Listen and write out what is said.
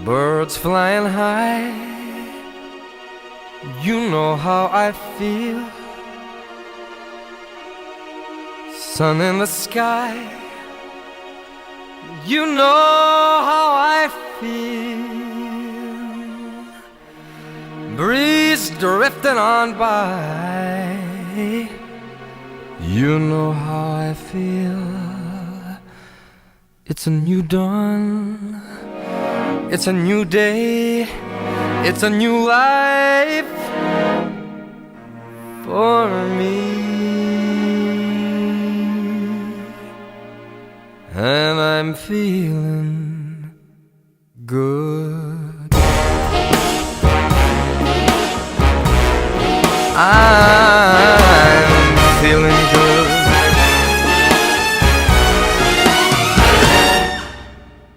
birds flying high. You know how I feel. Sun in the sky. You know how I feel. Breeze drifting on by. You know how I feel. It's a new dawn. It's a new day. It's a new life for me. And I'm feeling good.